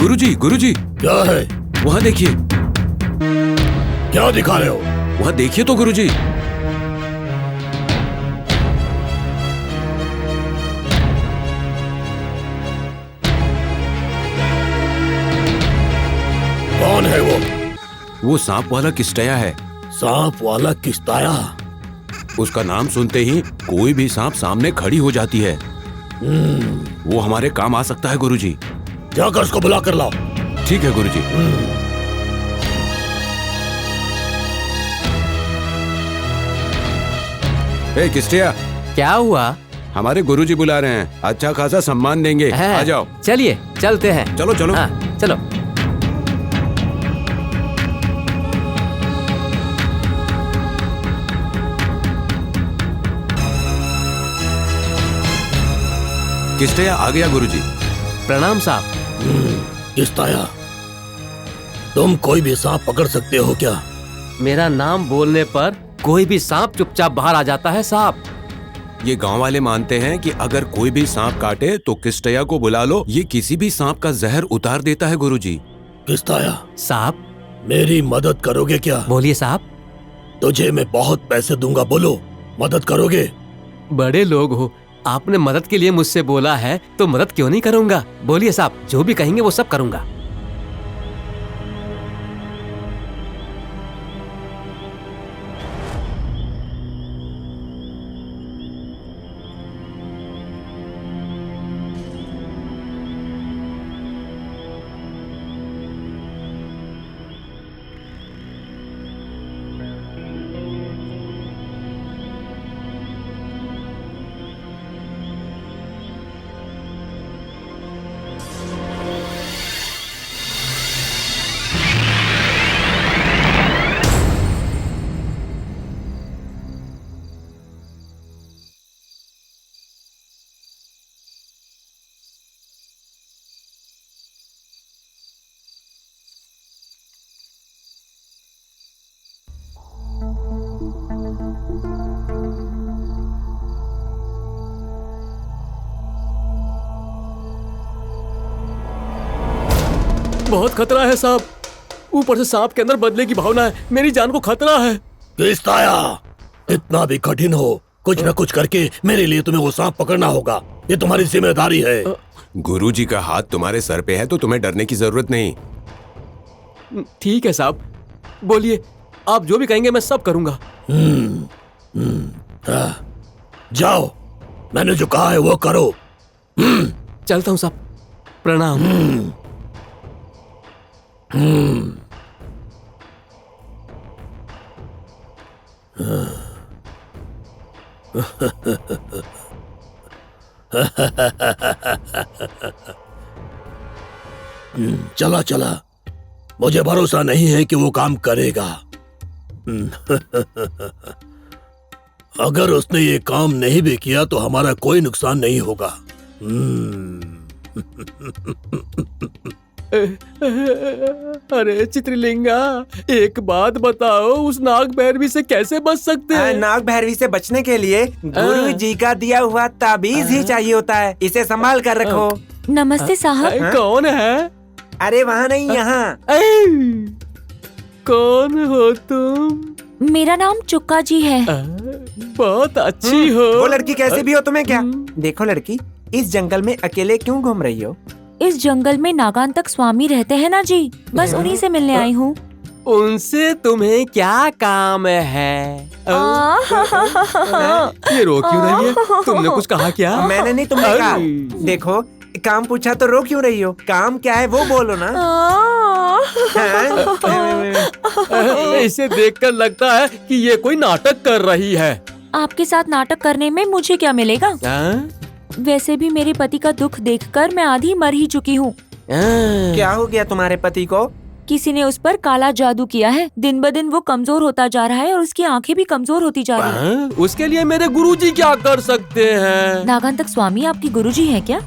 गुरुजी, गुरुजी, क्या है? वहाँ देखिए। क्या दिखा रहे हो? वहाँ देखिए तो गुरुजी। कौन है वो? वो सांप वाला किस्टया है। सांप वाला किस्ताया? उसका नाम सुनते ही कोई भी सांप सामने खड़ी हो जाती है। वो हमारे काम आ सकता है गुरुजी। जाकर उसको बुला कर लाओ। ठीक है गुरुजी। ए किस्टिया, क्या हुआ? हमारे गुरुजी बुला रहे हैं, अच्छा खासा सम्मान देंगे। आ जाओ। चलिए चलते हैं। चलो चलो। हाँ, चलो। किस्टिया आ गया गुरुजी। प्रणाम साहब। किस्ताया, तुम कोई भी सांप पकड़ सकते हो क्या? मेरा नाम बोलने पर कोई भी सांप चुपचाप बाहर आ जाता है साहब। ये गांव वाले मानते हैं कि अगर कोई भी सांप काटे तो किस्टया को बुला लो, ये किसी भी सांप का जहर उतार देता है गुरुजी। किस्ताया, साहब। मेरी मदद करोगे क्या? बोलिए साहब। तुझे मैं बहुत पैसे दूंगा, बोलो मदद करोगे? बड़े लोग हो, आपने मदद के लिए मुझसे बोला है तो मदद क्यों नहीं करूंगा। बोलिए साहब, जो भी कहेंगे वो सब करूंगा। बहुत खतरा है साहब। ऊपर से सांप के अंदर बदले की भावना है। मेरी जान को खतरा है। किस्ताया, इतना भी कठिन हो, कुछ न कुछ करके मेरे लिए तुम्हें वो सांप पकड़ना होगा। ये तुम्हारी जिम्मेदारी है। गुरुजी का हाथ तुम्हारे सर पे है तो तुम्हें डरने की जरूरत नहीं। ठीक है साहब, बोलिए, आप जो भी कहेंगे मैं सब करूंगा। जाओ, मैंने जो कहा है वो करो। चलता हूँ साहब। प्रणाम। चला चला, मुझे भरोसा नहीं है कि वो काम करेगा। अगर उसने ये काम नहीं भी किया तो हमारा कोई नुकसान नहीं होगा। अरे चित्रलिंगा, एक बात बताओ, उस नाग भैरवी से कैसे बच सकते हैं? नाग भैरवी से बचने के लिए गुरु जी का दिया हुआ ताबीज ही चाहिए होता है। इसे संभाल कर रखो। नमस्ते साहब। कौन है? अरे वहाँ नहीं, यहाँ। कौन हो तुम? मेरा नाम चुक्का जी है। बहुत अच्छी हो। वो लड़की कैसे भी हो, तुम्हें क्या? देखो लड़की, इस जंगल में अकेले क्यों घूम रही हो? इस जंगल में नागांतक स्वामी रहते हैं ना जी, बस उन्हीं से मिलने आई हूँ। उनसे तुम्हें क्या काम है? ये रो क्यों रही है? तुमने कुछ कहा क्या? मैंने नहीं, तुमने कहा। देखो, काम पूछा तो रो क्यों रही हो? काम क्या है वो बोलो ना। इसे देखकर लगता है कि ये कोई नाटक कर रही है। आपके साथ नाटक करने में मुझे क्या मिलेगा? वैसे भी मेरे पति का दुख देखकर मैं आधी मर ही चुकी हूँ। क्या हो गया तुम्हारे पति को? किसी ने उस पर काला जादू किया है। दिन ब दिन वो कमजोर होता जा रहा है और उसकी आंखें भी कमजोर होती जा रही हैं। उसके लिए मेरे गुरुजी क्या कर सकते हैं? नागांतक स्वामी आपकी गुरुजी है क्या?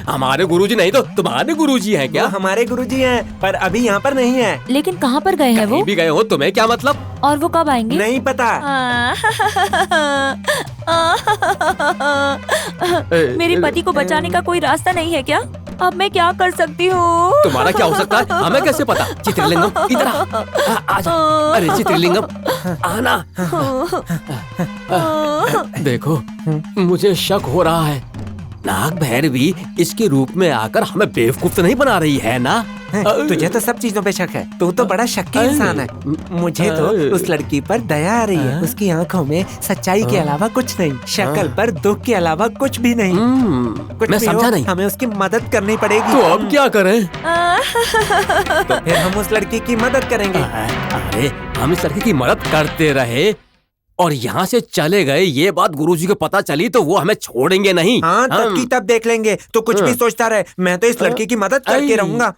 हमारे गुरुजी नहीं तो तुम्हारे गुरुजी हैं क्या? वो हमारे गुरुजी हैं, पर अभी यहाँ पर नहीं है। लेकिन कहाँ पर गए हैं वो? भी गए हो, तुम्हें क्या मतलब? और वो कब आएंगे? नहीं पता। मेरे पति को बचाने का कोई रास्ता नहीं है क्या? अब मैं क्या कर सकती हूँ? तुम्हारा क्या हो सकता है हमें कैसे पता? चित्रलिंगम इधर आजा। अरे चित्रलिंगम आना। देखो मुझे शक हो रहा है, नाग भैरवी इसके रूप में आकर हमें बेवकूफ तो नहीं बना रही है ना? तुझे तो सब चीजों पे शक है, तू तो बड़ा शक्की इंसान है। मुझे तो उस लड़की पर दया आ रही है। उसकी आंखों में सच्चाई के अलावा कुछ नहीं, शक्ल पर दुख के अलावा कुछ भी नहीं। कुछ मैं भी हो, समझा नहीं। हमें उसकी मदद करनी पड़ेगी। तो अब क्या करें? तो फिर हम उस लड़की की मदद करेंगे। अरे हम इस लड़की की मदद करते रहे और यहाँ से चले गए, ये बात गुरुजी को पता चली तो वो हमें छोड़ेंगे नहीं। हाँ, तब की तब देख लेंगे। तो कुछ भी सोचता रहे, मैं तो इस लड़की की मदद करके रहूंगा।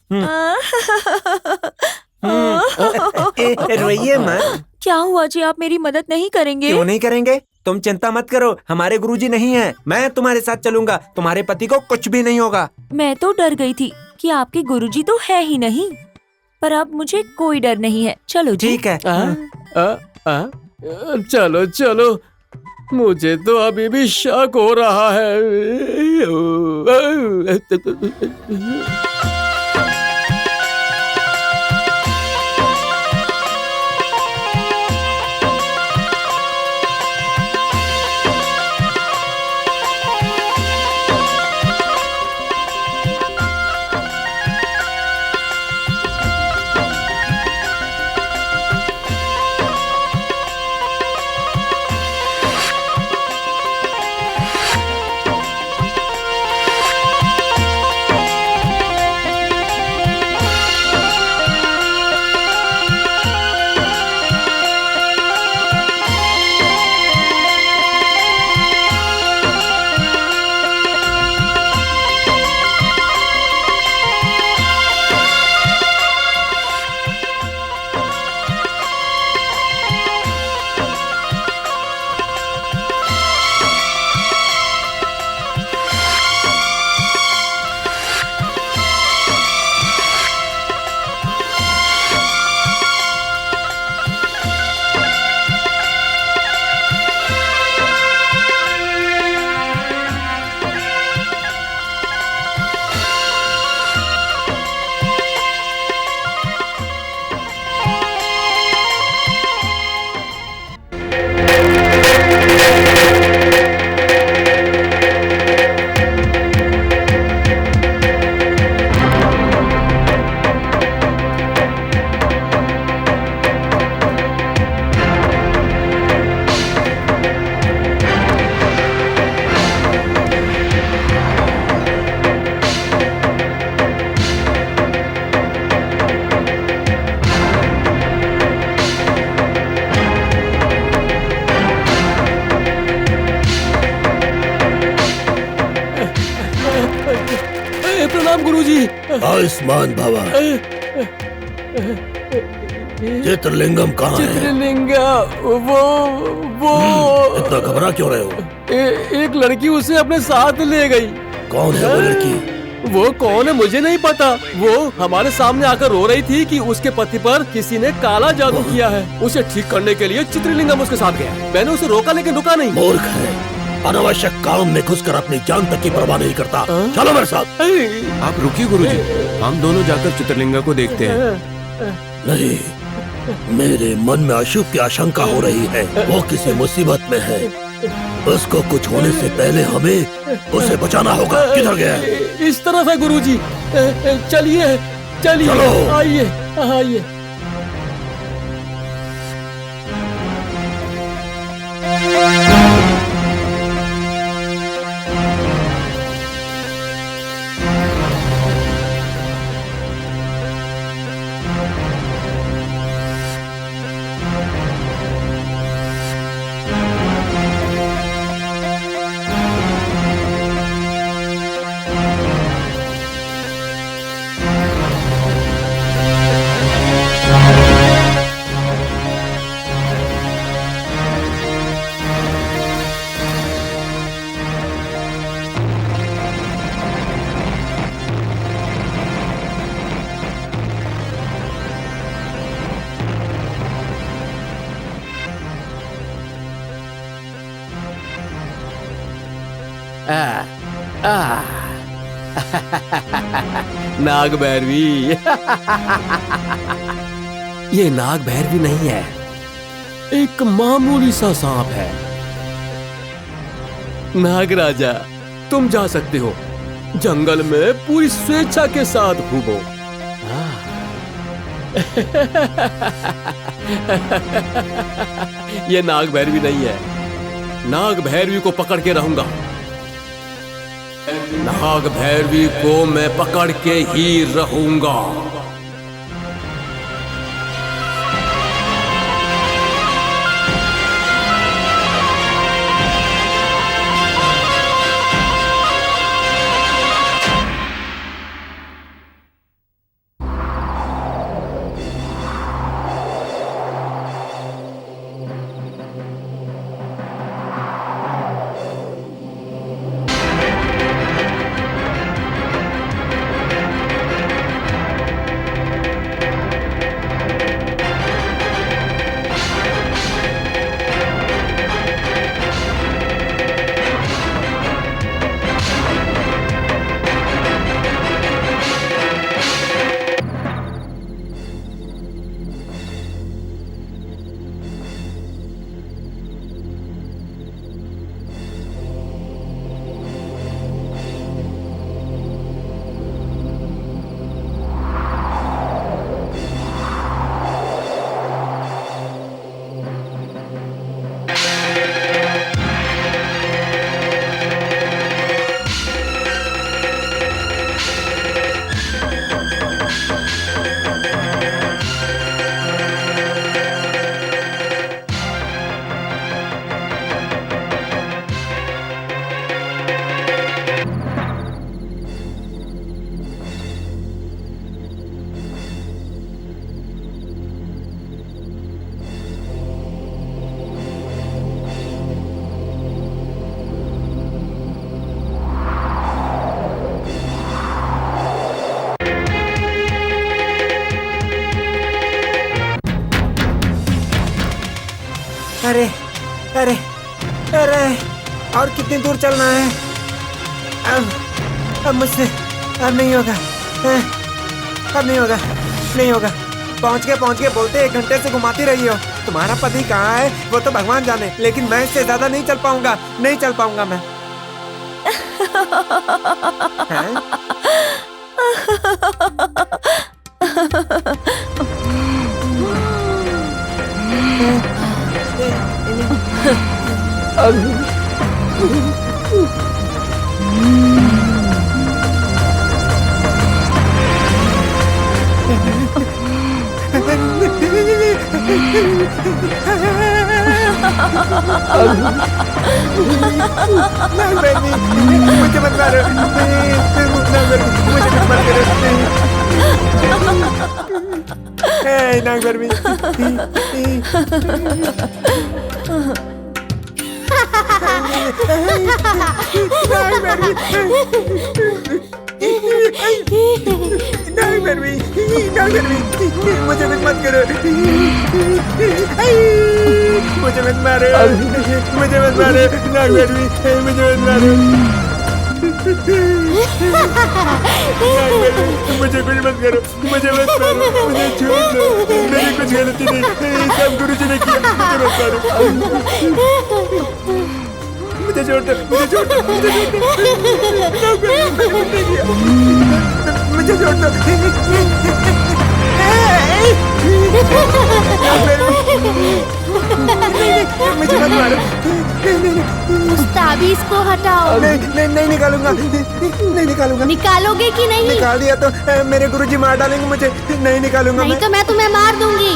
रोइए मत। क्या हुआ जी, आप मेरी मदद नहीं करेंगे? क्यों नहीं करेंगे? तुम चिंता मत करो, हमारे गुरुजी नहीं हैं। मैं तुम्हारे साथ चलूंगा, तुम्हारे पति को कुछ भी नहीं होगा। मैं तो डर गई थी कि आपके गुरुजी तो है ही नहीं, पर अब मुझे कोई डर नहीं है। चलो जी। ठीक है। चलो चलो, मुझे तो अभी भी शक हो रहा है। प्रणाम गुरुजी। आयुष्मान भवा। चित्रलिंगम कहाँ है? चित्रलिंगा वो इतना घबरा क्यों रहे हो? एक लड़की उसे अपने साथ ले गई। कौन है वो लड़की? वो कौन है मुझे नहीं पता। वो हमारे सामने आकर रो रही थी कि उसके पति पर किसी ने काला जादू किया है। उसे ठीक करने के लिए चित्रलिंगम उसके साथ गया। मैंने उसे रोका लेकिन रुका नहीं। मूर्ख है, अनावश्यक काम में घुसकर अपनी जान तक की परवाह नहीं करता। चलो मेरे साथ। आप रुकिए गुरुजी, हम दोनों जाकर चित्रलिंगा को देखते हैं। नहीं, मेरे मन में अशुभ की आशंका हो रही है। वो किसी मुसीबत में है, उसको कुछ होने से पहले हमें उसे बचाना होगा। किधर गया है? इस तरफ है गुरुजी। चलिए चलिए, चलो। आइए आइए। नाग भैरवी। ये नाग भैरवी नहीं है, एक मामूली सा सांप है। नागराजा, तुम जा सकते हो, जंगल में पूरी स्वेच्छा के साथ घूमो। ये नाग भैरवी नहीं है, नाग भैरवी को पकड़ के रहूंगा। नाग भैरवी को मैं पकड़ के ही रहूंगा। अरे अरे अरे, और कितनी दूर चलना है? अब मुझसे अब नहीं होगा, अब नहीं होगा, नहीं होगा। पहुंच गए बोलते 1 घंटे से घुमाती रही हो। तुम्हारा पति कहाँ है वो तो भगवान जाने, लेकिन मैं इससे ज्यादा नहीं चल पाऊंगा, नहीं चल पाऊंगा मैं। मुझे मत मारो, मुझे मत करो। नाग भैरवी, मुझे मत करो, मुझे मत मारो, मुझे मत मारो, नाग भैरवी, मुझे मत मारो, मुझे कुछ मत करो, मुझे मत मारो, मुझे छोड़ दो, मेरी कुछ गलती नहीं, सब गुरुजी ने किया, मुझे मत मारो, मुझे छोड़ दो, मुझे छोड़ दो, मुझे छोड़ दो, मुझे छोड़ दो, मुझे मत मारो, उस ताबीज को हटाओ। नहीं निकालूंगा, नहीं निकालूंगा। निकालोगे कि नहीं? निकाल दिया तो मेरे गुरुजी मार डालेंगे मुझे, नहीं निकालूंगा। नहीं तो मैं तुम्हें मार दूंगी।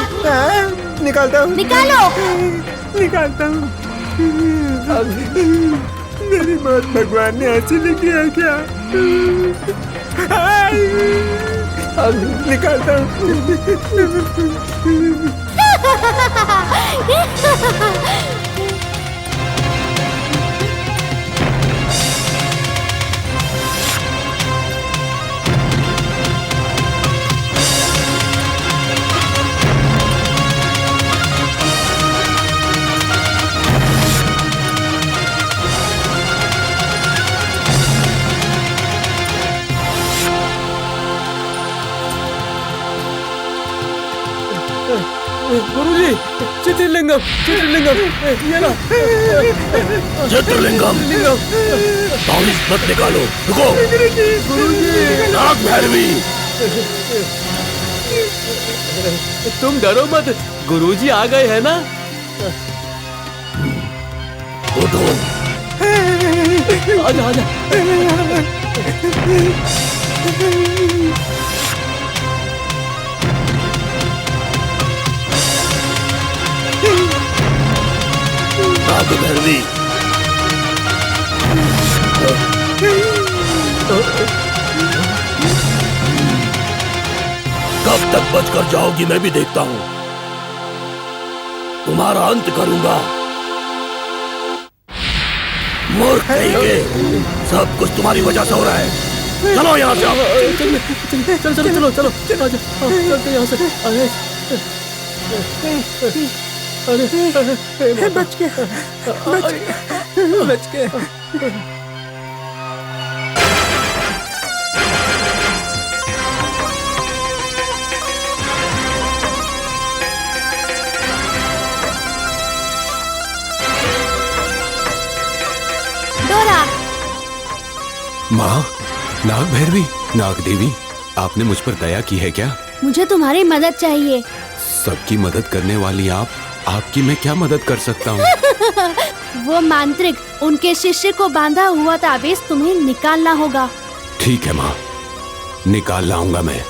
निकालता हूँ, निकालो। निकालता हूँ। मेरी मौत भगवान ने ऐसी लिखी है क्या? निकालता हूँ। गुरुजी, चित्रलिंगम, चित्रलिंगम, ये ला। चित्रलिंगम, लिंगम, ताबीज मत निकालो, रुको। नाग भैरवी, तुम डरो मत, गुरुजी आ गए हैं ना। उठो। आजा आजा। नाग भैरवी, कब तक बचकर जाओगी मैं भी देखता हूँ। तुम्हारा अंत करूंगा। मूर्ख कहीं के, सब कुछ तुम्हारी वजह से हो रहा है। चलो यहाँ से। चलो चलो चलो चलो चलो आजा, चलते यहाँ से। अरे बच गया, बच गया। डोरा, माँ, नाग भैरवी, नाग देवी, आपने मुझ पर दया की है क्या? मुझे तुम्हारी मदद चाहिए। सबकी मदद करने वाली आप, आपकी मैं क्या मदद कर सकता हूँ? वो मांत्रिक, उनके शिष्य को बांधा हुआ ताबीज तुम्हें निकालना होगा। ठीक है माँ, निकाल लाऊंगा मैं।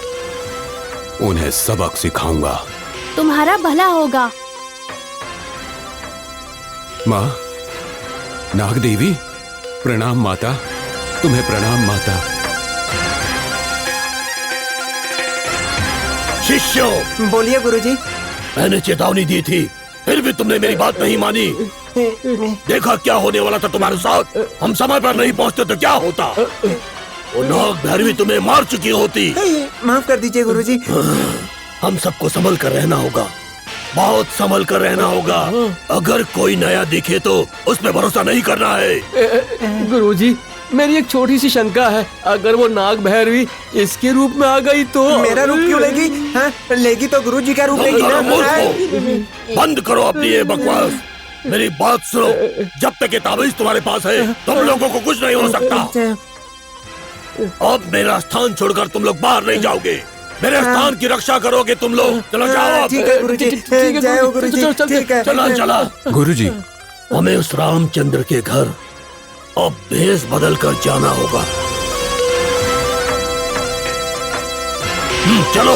उन्हें सबक सिखाऊंगा। तुम्हारा भला होगा। माँ, नाग देवी, प्रणाम माता, तुम्हें प्रणाम माता। शिष्यों, बोलिए गुरुजी। मैंने चेतावनी दी थी, फिर भी तुमने मेरी बात नहीं मानी। देखा क्या होने वाला था तुम्हारे साथ। हम समय पर नहीं पहुंचते तो क्या होता। वो नाग भैरवी तुम्हें मार चुकी होती। माफ कर दीजिए गुरुजी। हम सबको संभल कर रहना होगा, बहुत संभल कर रहना होगा। अगर कोई नया दिखे तो उस पर भरोसा नहीं करना है। गुरुजी, मेरी एक छोटी सी शंका है। अगर वो नाग भैरवी इसके रूप में आ गई तो मेरा रूप क्यों लेगी? हाँ, लेगी तो गुरुजी का रूप बंद लेगी करो ना। मूर्खों, बंद करो अपनी ये बकवास। मेरी बात सुनो, जब तक ये ताबीज तुम्हारे पास है तुम लोगों को कुछ नहीं हो सकता। अब मेरा स्थान छोड़कर तुम लोग बाहर नहीं जाओगे। मेरे स्थान की रक्षा करोगे तुम लोग। चलो जाओ। ठीक है गुरुजी, जय हो गुरुजी। ठीक है, चला चला। गुरुजी, हमें उस रामचंद्र के घर अब भेष बदल कर जाना होगा। चलो।